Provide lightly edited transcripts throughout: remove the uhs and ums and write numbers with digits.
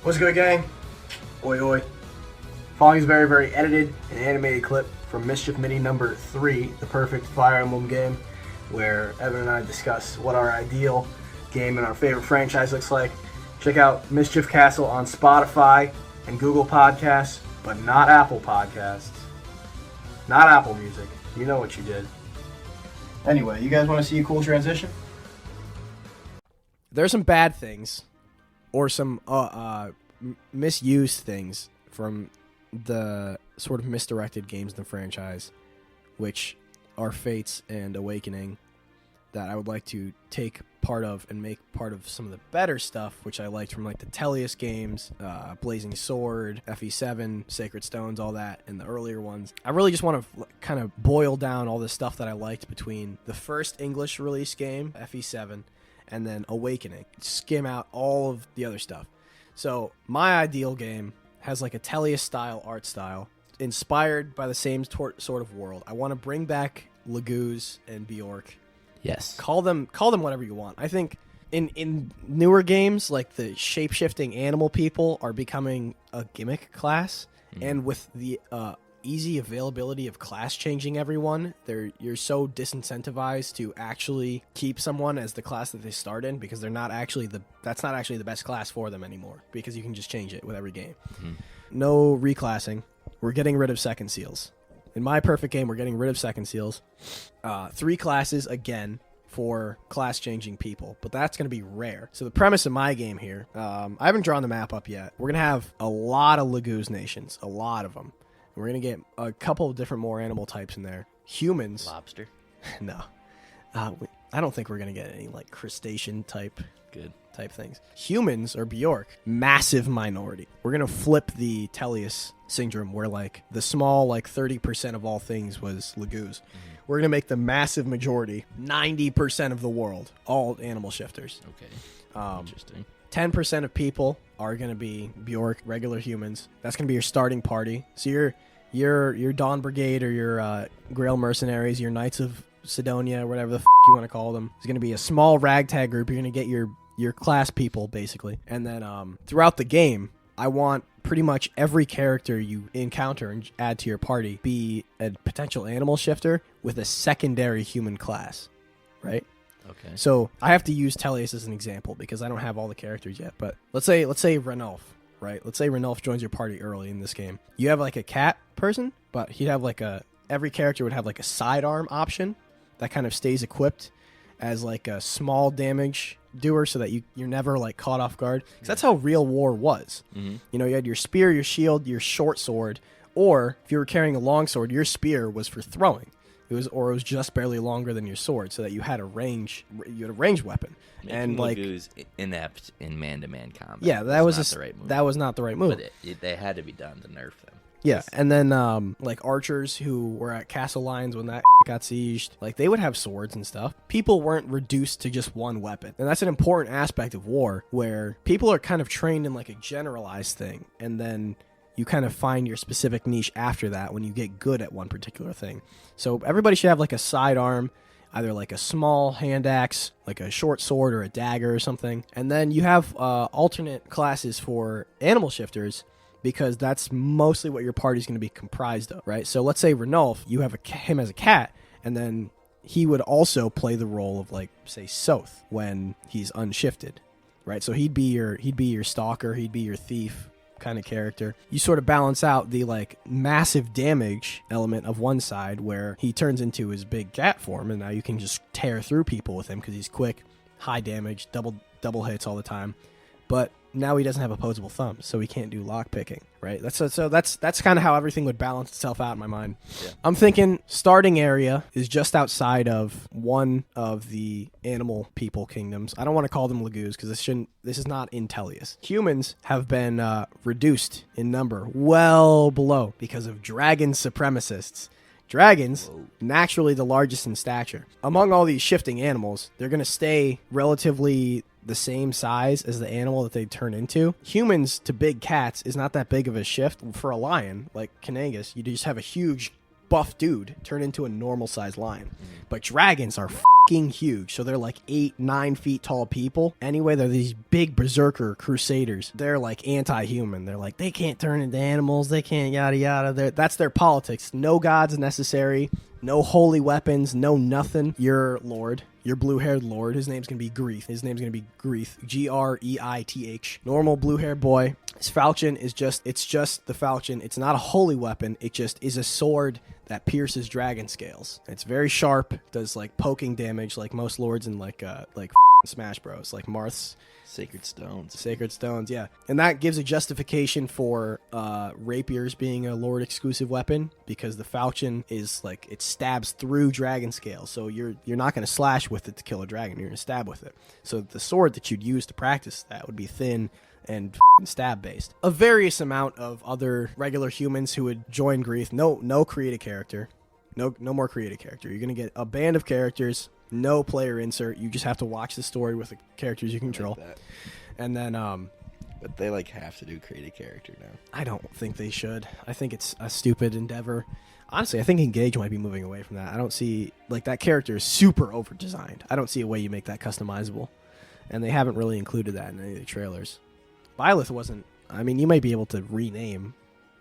What's good, gang? Oi, oi. Following is a very, very edited and animated clip from Mischief Mini number 3, the perfect Fire Emblem game, where Evan and I discuss what our ideal game and our favorite franchise looks like. Check out Mischief Castle on Spotify and Google Podcasts, but not Apple Podcasts. Not Apple Music. You know what you did. Anyway, you guys want to see a cool transition? There's some bad things, or some misused things from the sort of misdirected games in the franchise, which are Fates and Awakening, that I would like to take part of and make part of some of the better stuff, which I liked from like the Tellius games, Blazing Sword, FE7, Sacred Stones, all that, and the earlier ones. I really just want to kind of boil down all the stuff that I liked between the first English release game, FE7, and then Awakening. Skim out all of the other stuff. So my ideal game has like a Tellius-style art style, inspired by the same sort of world. I want to bring back Laguz and Bjork. Yes. Call them whatever you want. I think in newer games, like the shape-shifting animal people are becoming a gimmick class, and with the easy availability of class changing everyone, you're so disincentivized to actually keep someone as the class that they start in, because that's not actually the best class for them anymore, because you can just change it with every game. No reclassing. We're getting rid of second seals. In my perfect game, we're getting rid of second seals. 3 classes again for class changing people, but that's going to be rare. So the premise of my game here, I haven't drawn the map up yet. We're going to have a lot of Laguz nations, a lot of them. We're going to get a couple of different more animal types in there. Humans. Lobster. No. I don't think we're going to get any like crustacean type things. Humans or Bjork, massive minority. We're going to flip the Tellius syndrome where like the small like 30% of all things was Laguz. We're going to make the massive majority, 90% of the world, all animal shifters. Okay. Interesting. 10% of people are going to be Bjork, regular humans. That's going to be your starting party. So your Dawn Brigade or your Grail Mercenaries, your Knights of Sidonia, whatever the you want to call them, is going to be a small ragtag group. You're going to get your class people, basically. And then throughout the game, I want pretty much every character you encounter and add to your party be a potential animal shifter with a secondary human class, right? Okay. So I have to use Tellius as an example because I don't have all the characters yet. But let's say Ranulf, right? Let's say Ranulf joins your party early in this game. You have like a cat person, but he'd have like every character would have like a sidearm option that kind of stays equipped as like a small damage doer, so that you're never like caught off guard. Because that's how real war was. You know, you had your spear, your shield, your short sword, or if you were carrying a long sword, your spear was for throwing. It was just barely longer than your sword, so that you had a ranged weapon. Making and like Laguz inept in man-to-man combat. Yeah, that was not the right move. That was not the right move. But they had to be done to nerf them. Yeah, and then like archers who were at castle lines when that got sieged, like they would have swords and stuff. People weren't reduced to just one weapon. And that's an important aspect of war, where people are kind of trained in like a generalized thing, and then you kind of find your specific niche after that when you get good at one particular thing. So everybody should have like a sidearm, either like a small hand axe, like a short sword or a dagger or something. And then you have alternate classes for animal shifters, because that's mostly what your party's going to be comprised of, right? So let's say Ranulf, you have him as a cat, and then he would also play the role of like, say, Soth when he's unshifted, right? So he'd be your stalker, he'd be your thief kind of character. You sort of balance out the like massive damage element of one side, where he turns into his big cat form, and now you can just tear through people with him because he's quick, high damage, double hits all the time. But now he doesn't have opposable thumbs, so he can't do lock picking, right? That's kind of how everything would balance itself out in my mind. Yeah. I'm thinking starting area is just outside of one of the animal people kingdoms. I don't want to call them Laguz because this is not in Tellius. Humans have been reduced in number well below because of dragon supremacists. Dragons, naturally the largest in stature. Among all these shifting animals, they're going to stay relatively the same size as the animal that they turn into. Humans to big cats is not that big of a shift. For a lion, like Kanangus, you just have a huge buff dude turned into a normal sized lion. But dragons are fucking huge. So they're like 8-9 feet tall people. Anyway, they're these big berserker crusaders. They're like anti-human. They're like, they can't turn into animals. They can't yada yada. That's their politics. No gods necessary. No holy weapons. No nothing. Your lord. Your blue-haired lord. His name's going to be Greith. Greith. Normal blue-haired boy. His falchion is it's just the falchion. It's not a holy weapon. It just is a sword that pierces dragon scales. It's very sharp. Does like poking damage like most lords in like Smash Bros. Like Marth's Sacred Stones. Sacred Stones, yeah. And that gives a justification for rapiers being a lord exclusive weapon, because the falchion is like, it stabs through dragon scales. So you're not going to slash with it to kill a dragon. You're going to stab with it. So the sword that you'd use to practice that would be thin and stab based. A various amount of other regular humans who would join Greith. No creative character. No more creative character. You're going to get a band of characters. No player insert. You just have to watch the story with the characters you control. Like that. And then, but they like have to do create a character now. I don't think they should. I think it's a stupid endeavor. Honestly, I think Engage might be moving away from that. I don't see, like, that character is super over designed. I don't see a way you make that customizable. And they haven't really included that in any of the trailers. Byleth wasn't, I mean, you might be able to rename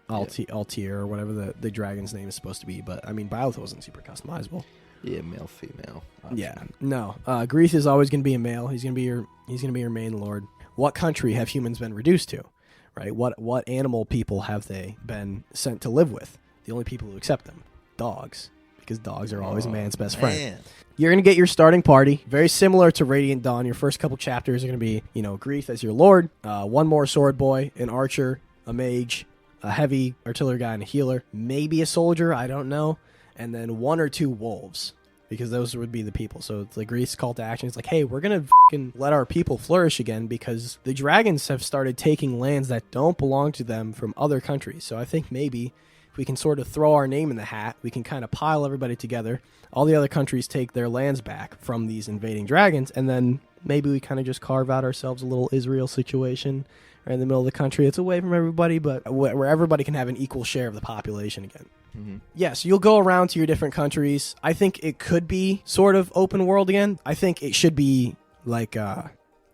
Altair or whatever the dragon's name is supposed to be, but I mean, Byleth wasn't super customizable. Yeah, male, female. Option. Yeah, no. Greith is always going to be a male. He's going to be your main lord. What country have humans been reduced to? Right? What animal people have they been sent to live with? The only people who accept them, dogs, because dogs are always a man's best friend. You're going to get your starting party, very similar to Radiant Dawn. Your first couple chapters are going to be, Greith as your lord, one more sword boy, an archer, a mage, a heavy artillery guy, and a healer, maybe a soldier, I don't know, and then 1 or 2 wolves, because those would be the people. So it's like Greith's call to action is like, hey, we're going to let our people flourish again, because the dragons have started taking lands that don't belong to them from other countries. So I think maybe we can sort of throw our name in the hat. We can kind of pile everybody together. All the other countries take their lands back from these invading dragons, and then maybe we kind of just carve out ourselves a little Israel situation right in the middle of the country. It's away from everybody, but where everybody can have an equal share of the population again. Mm-hmm. Yeah, so you'll go around to your different countries. I think it could be sort of open world again. I think it should be like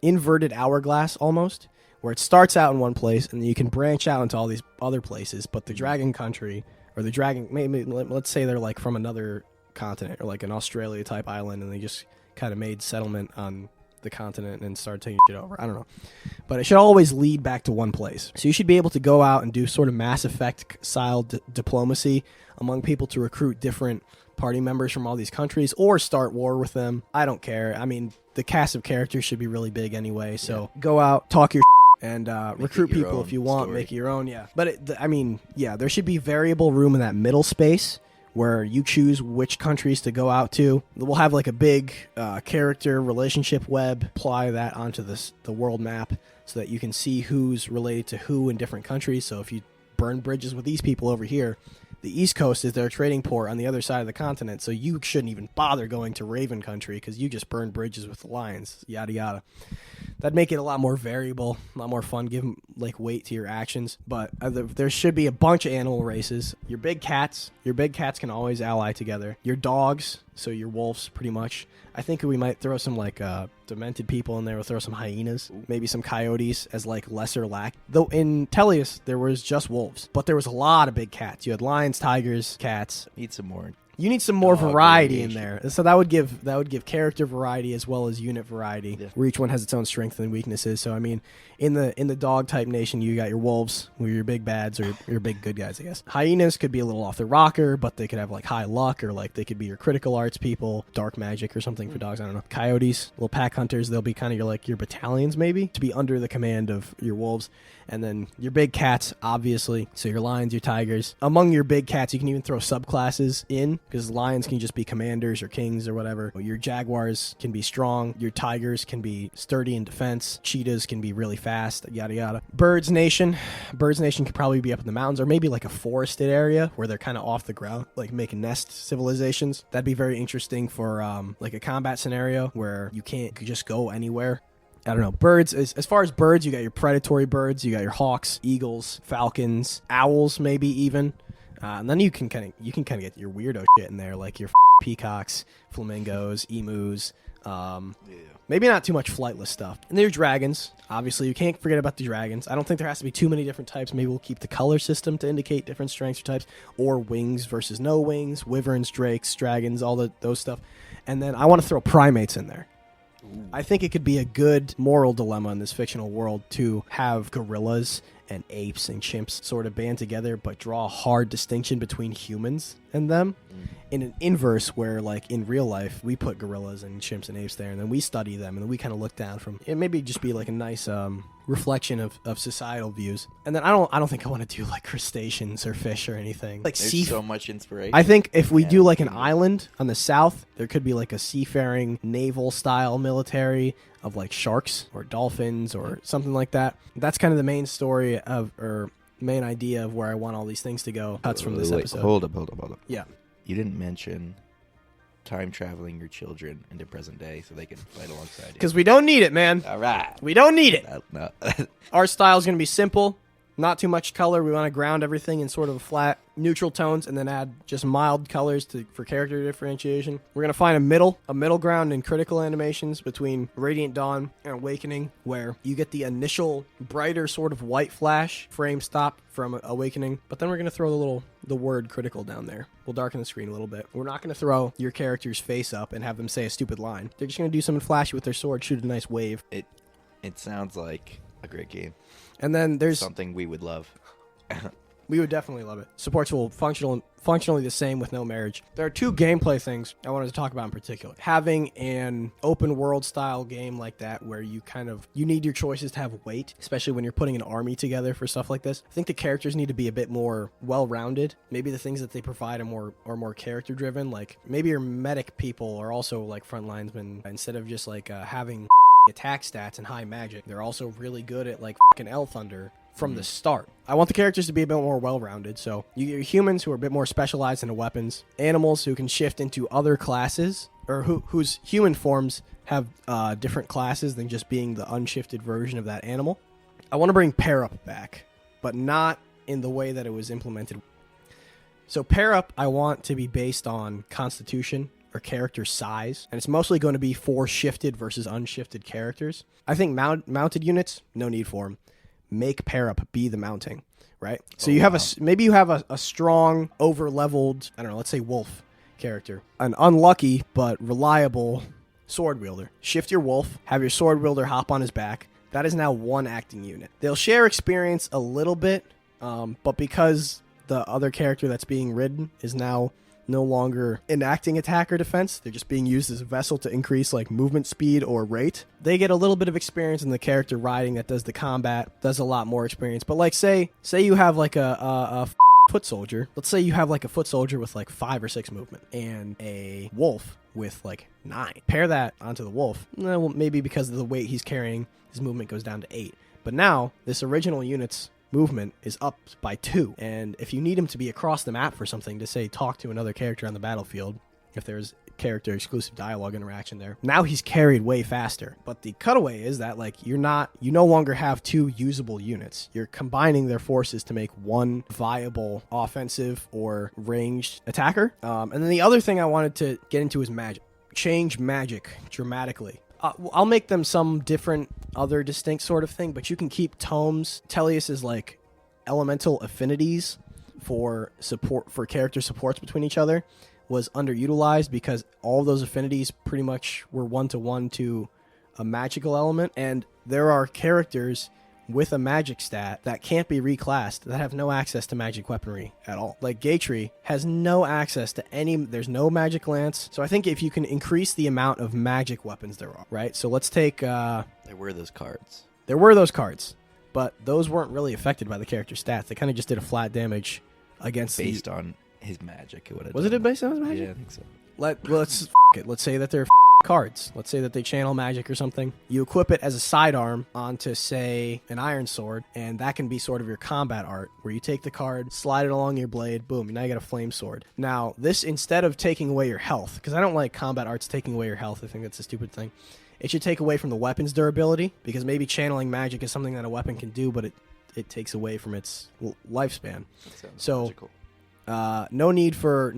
inverted hourglass almost, where it starts out in one place and you can branch out into all these other places, but the dragon country, or the dragon, maybe let's say they're like from another continent, or like an Australia type island, and they just kind of made settlement on the continent and started taking shit over. I don't know. But it should always lead back to one place. So you should be able to go out and do sort of Mass Effect style diplomacy among people to recruit different party members from all these countries, or start war with them. I don't care. I mean, the cast of characters should be really big anyway, so go out, talk your and recruit people if you want, make it your own, yeah. But, there should be variable room in that middle space where you choose which countries to go out to. We'll have like a big character relationship web, apply that onto the world map so that you can see who's related to who in different countries. So if you burn bridges with these people over here, the East Coast is their trading port on the other side of the continent, so you shouldn't even bother going to Raven Country because you just burned bridges with the Lions, yada yada. That'd make it a lot more variable, a lot more fun, give them like weight to your actions. But there should be a bunch of animal races. Your big cats can always ally together. Your dogs, so your wolves pretty much. I think we might throw some like demented people in there. We'll throw some hyenas, maybe some coyotes as like lesser lack. Though in Tellius there was just wolves, but there was a lot of big cats. You had lions, tigers, cats. Need some more. You need some more variety in there. So that would give character variety as well as unit variety, where each one has its own strengths and weaknesses. So I mean, in the dog type nation, you got your wolves, who are your big bads or your big good guys, I guess. Hyenas could be a little off the rocker, but they could have like high luck, or like they could be your critical arts people, dark magic or something for dogs. I don't know. Coyotes, little pack hunters, they'll be kind of your battalions maybe, to be under the command of your wolves. And then your big cats, obviously. So your lions, your tigers. Among your big cats, you can even throw subclasses in, because lions can just be commanders or kings or whatever. Your jaguars can be strong. Your tigers can be sturdy in defense. Cheetahs can be really fast, yada yada. Birds Nation could probably be up in the mountains, or maybe like a forested area where they're kind of off the ground, like making nest civilizations. That'd be very interesting for like a combat scenario where you can't just go anywhere. I don't know. Birds, as far as birds, you got your predatory birds, you got your hawks, eagles, falcons, owls maybe even. And then you can kind of get your weirdo shit in there, like your peacocks, flamingos, emus. Maybe not too much flightless stuff. And there's dragons. Obviously, you can't forget about the dragons. I don't think there has to be too many different types. Maybe we'll keep the color system to indicate different strengths or types, or wings versus no wings, wyverns, drakes, dragons, all those stuff. And then I want to throw primates in there. I think it could be a good moral dilemma in this fictional world to have gorillas and apes and chimps sort of band together, but draw a hard distinction between humans and them. In an inverse where, like, in real life, we put gorillas and chimps and apes there, and then we study them, and then we kind of look down from it. Maybe just be like a nice reflection of societal views. And then I don't think I want to do like crustaceans or fish or anything. Like There's so much inspiration. I think if we do like an island on the south, there could be like a seafaring naval style military of like sharks or dolphins or something like that. That's kind of the main story or main idea of where I want all these things to go. Cuts from this episode. Hold up. Yeah. You didn't mention time traveling your children into present day so they can fight alongside you. Because we don't need it, man. All right. We don't need it. No. Our style is going to be simple, not too much color. We want to ground everything in sort of flat, neutral tones, and then add just mild colors for character differentiation. We're going to find a middle ground in critical animations between Radiant Dawn and Awakening, where you get the initial brighter sort of white flash frame stop from Awakening, but then we're going to throw the word critical down there. We'll darken the screen a little bit. We're not going to throw your character's face up and have them say a stupid line. They're just going to do something flashy with their sword, shoot a nice wave. It sounds like a great game. And then there's something we would love. We would definitely love it. Supports will functionally the same with no marriage. There are two gameplay things I wanted to talk about in particular. Having an open world style game like that where you need your choices to have weight, especially when you're putting an army together for stuff like this. I think the characters need to be a bit more well-rounded. Maybe the things that they provide are more character driven. Like maybe your medic people are also like frontlinesmen instead of just like having attack stats and high magic. They're also really good at like fucking L Thunder from the start. I want the characters to be a bit more well-rounded, so you get humans who are a bit more specialized in weapons, animals who can shift into other classes, or whose human forms have different classes than just being the unshifted version of that animal. I want to bring pair up back, but not in the way that it was implemented. So pair up I want to be based on constitution or character size, and it's mostly going to be for shifted versus unshifted characters. I think mounted units, no need for them. Make pair up be the mounting, right? So you have maybe you have a strong, over-leveled, I don't know, let's say wolf character, an unlucky but reliable sword wielder. Shift your wolf, have your sword wielder hop on his back. That is now one acting unit. They'll share experience a little bit, but because the other character that's being ridden is now no longer enacting attack or defense, they're just being used as a vessel to increase like movement speed or rate. They get a little bit of experience, and the character riding that does the combat does a lot more experience. But like say you have like a foot soldier. Let's say you have like a foot soldier with like 5 or 6 movement and a wolf with like 9. Pair that onto the wolf. Well, maybe because of the weight he's carrying, his movement goes down to 8. But now this original unit's movement is up by 2, and if you need him to be across the map for something, to say talk to another character on the battlefield, if there's character exclusive dialogue interaction there, now he's carried way faster. But the cutaway is that like you no longer have 2 usable units. You're combining their forces to make one viable offensive or ranged attacker. And then the other thing I wanted to get into is magic. Change magic dramatically. I'll make them some different, other distinct sort of thing, but you can keep tomes. Tellius's like elemental affinities for character supports between each other was underutilized because all those affinities pretty much were one-to-one to a magical element, and there are characters with a magic stat that can't be reclassed that have no access to magic weaponry at all. Like Gatry has no access to there's no magic lance. So I think if you can increase the amount of magic weapons there are, right? So let's take There were those cards. There were those cards, but those weren't really affected by the character stats. They kind of just did a flat damage against based on his magic. Was it based on his magic? Yeah, I think so. Let's say that they're cards. Let's say that they channel magic or something. You equip it as a sidearm onto, say, an iron sword, and that can be sort of your combat art, where you take the card, slide it along your blade, boom, now you got a flame sword. Now, this, instead of taking away your health, because I don't like combat arts taking away your health, I think that's a stupid thing. It should take away from the weapon's durability, because maybe channeling magic is something that a weapon can do, but it takes away from its lifespan. That sounds So logical. No need for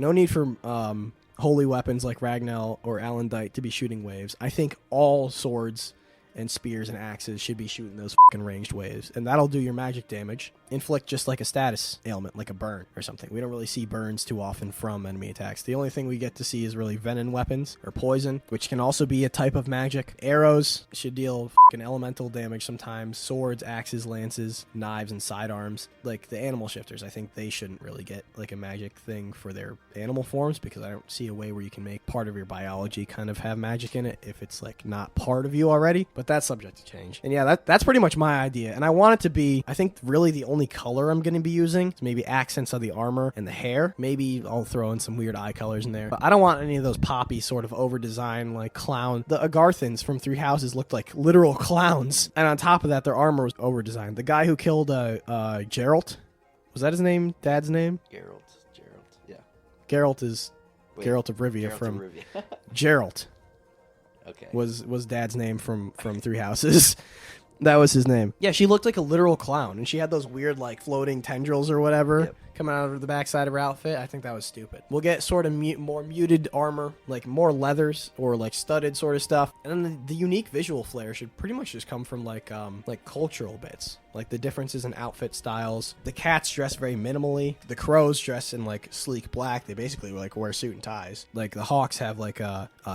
holy weapons like Ragnell or Alendite to be shooting waves. I think all swords and spears and axes should be shooting those fucking ranged waves, and that'll do your magic damage. Inflict just like a status ailment, like a burn or something. We don't really see burns too often from enemy attacks. The only thing we get to see is really venom weapons or poison, which can also be a type of magic. Arrows should deal fucking elemental damage sometimes. Swords, axes, lances, knives, and sidearms. Like the animal shifters, I think they shouldn't really get like a magic thing for their animal forms, because I don't see a way where you can make part of your biology kind of have magic in it if it's like not part of you already. But that's subject to change. And yeah, that's pretty much my idea. And I want it to be, I think really the only color I'm going to be using is maybe accents of the armor and the hair. Maybe I'll throw in some weird eye colors in there. But I don't want any of those poppy sort of over-designed like clown. The Agarthans from Three Houses looked like literal clowns. And on top of that, their armor was over-designed. The guy who killed Geralt, was that his name? Dad's name? Geralt, yeah. Geralt is Geralt of Rivia from Geralt. Okay. Was Dad's name from Three Houses. That was his name. Yeah, she looked like a literal clown, and she had those weird, like, floating tendrils or whatever coming out of the backside of her outfit. I think that was stupid. We'll get sort of more muted armor, like more leathers or, like, studded sort of stuff. And then the unique visual flair should pretty much just come from, like cultural bits. Like, the differences in outfit styles. The cats dress very minimally. The crows dress in, like, sleek black. They basically, like, wear suit and ties. Like, the hawks have, like,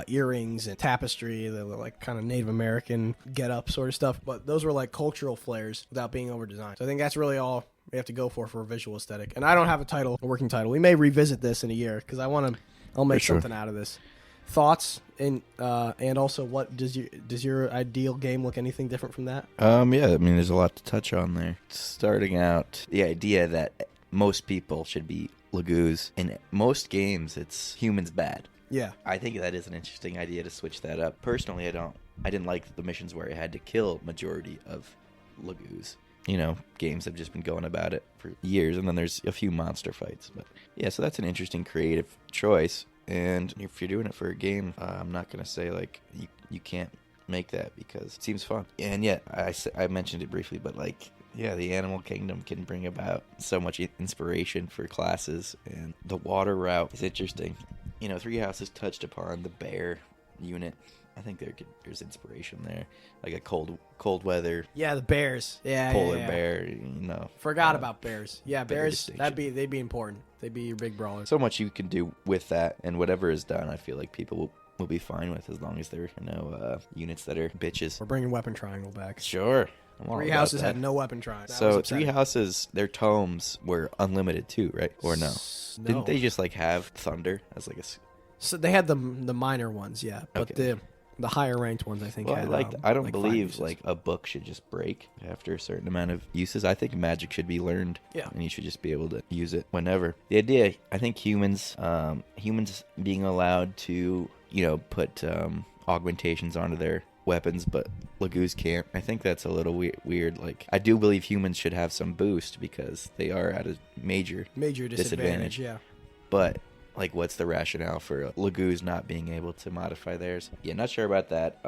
earrings and tapestry. They're, like, kind of Native American get-up sort of stuff. But those were, like, cultural flares without being over-designed. So I think that's really all we have to go for a visual aesthetic. And I don't have a working title. We may revisit this in a year, because I'll make something out of this. Thoughts and also, what does your ideal game look anything different from that? Yeah, I mean, there's a lot to touch on there. Starting out, the idea that most people should be Lagoos. In most games, it's humans bad. Yeah, I think that is an interesting idea to switch that up. Personally, I didn't like the missions where I had to kill majority of Lagoos. You know, games have just been going about it for years, and then there's a few monster fights. But yeah, so that's an interesting creative choice. And if you're doing it for a game, I'm not going to say, like, you can't make that, because it seems fun. And yeah, I mentioned it briefly, but, like, yeah, the Animal Kingdom can bring about so much inspiration for classes, and the water route is interesting. You know, Three Houses touched upon the bear unit. I think there's inspiration there, like a cold weather. Yeah, the bears. Yeah, polar bear. You know, forgot about bears. Yeah, bears. They'd be important. They'd be your big brawlers. So much you can do with that, and whatever is done, I feel like people will be fine with, as long as they're units that are bitches. We're bringing Weapon Triangle back. Sure. Three Houses had no weapon triangle. So Three Houses, their tomes were unlimited too, right? Or no? Didn't they just like have thunder as like a? So they had the minor ones, yeah, but okay. The higher ranked ones, I think. Had, I don't believe like a book should just break after a certain amount of uses. I think magic should be learned. Yeah. And you should just be able to use it whenever. The idea, I think humans being allowed to, put augmentations onto their weapons, but Lagoos can't. I think that's a little weird. Like, I do believe humans should have some boost, because they are at a major disadvantage. Yeah. But like, what's the rationale for Lagoos not being able to modify theirs? Yeah, not sure about that.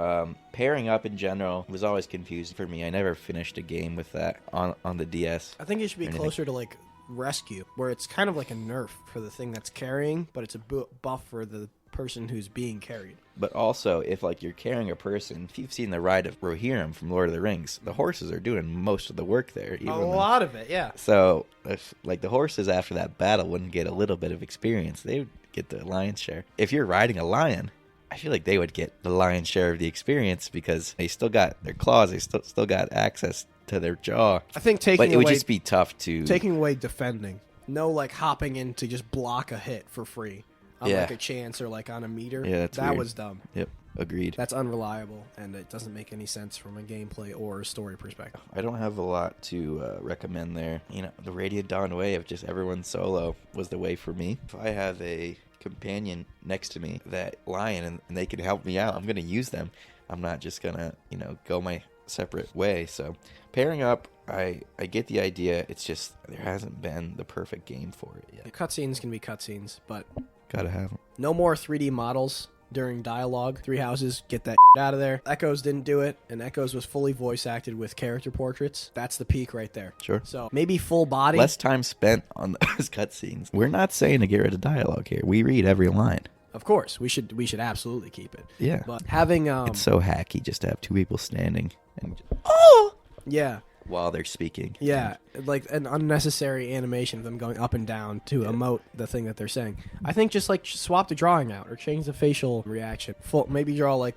Pairing up in general was always confusing for me. I never finished a game with that on the DS. I think it should be closer to like Rescue, where it's kind of like a nerf for the thing that's carrying, but it's a buff for the person who's being carried. But also, if like you're carrying a person, if you've seen the ride of Rohirrim from Lord of the Rings, the horses are doing most of the work there. A lot of it, yeah. So if like the horses after that battle wouldn't get a little bit of experience, they would get the lion's share. If you're riding a lion, I feel like they would get the lion's share of the experience, because they still got their claws, they still got access to their jaw. I think but it would just be tough to taking away defending. No, like hopping in to just block a hit for free. On like a chance or like on a meter. Yeah, that weird. Was dumb. Yep, agreed. That's unreliable, and it doesn't make any sense from a gameplay or a story perspective. I don't have a lot to recommend there. The Radiant Dawn way of just everyone solo was the way for me. If I have a companion next to me, that lion, and they can help me out, I'm going to use them. I'm not just going to, go my separate way. So pairing up, I get the idea. It's just there hasn't been the perfect game for it yet. The cutscenes can be cutscenes, but gotta have them. No more 3D models during dialogue. 3 houses, get that out of there. Echoes didn't do it, and Echoes was fully voice acted with character portraits. That's the peak right there. Sure. So maybe full body. Less time spent on those cutscenes. We're not saying to get rid of dialogue here. We read every line. Of course, we should absolutely keep it. Yeah. But having It's so hacky just to have 2 people standing and yeah. while they're speaking. Yeah, like an unnecessary animation of them going up and down to emote the thing that they're saying. I think just like swap the drawing out or change the facial reaction. Maybe draw like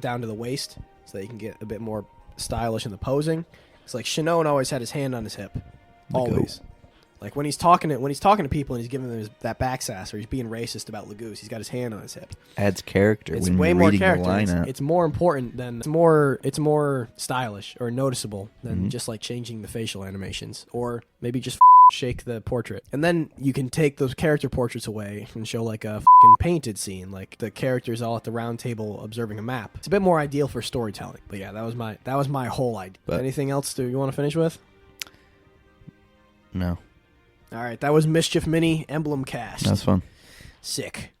down to the waist so that you can get a bit more stylish in the posing. It's like Shinnone always had his hand on his hip, always. Like when he's talking to people and he's giving them that back sass or he's being racist about Lagoose, he's got his hand on his hip. Adds character. It's when way you're more reading character. The line It's more important than it's more stylish or noticeable than Mm-hmm. just like changing the facial animations or maybe just shake the portrait. And then you can take those character portraits away and show like a painted scene, like the characters all at the round table observing a map. It's a bit more ideal for storytelling. But yeah, that was my whole idea. But anything else you want to finish with? No. All right, that was Mischief Mini Emblem Cast. That's fun. Sick.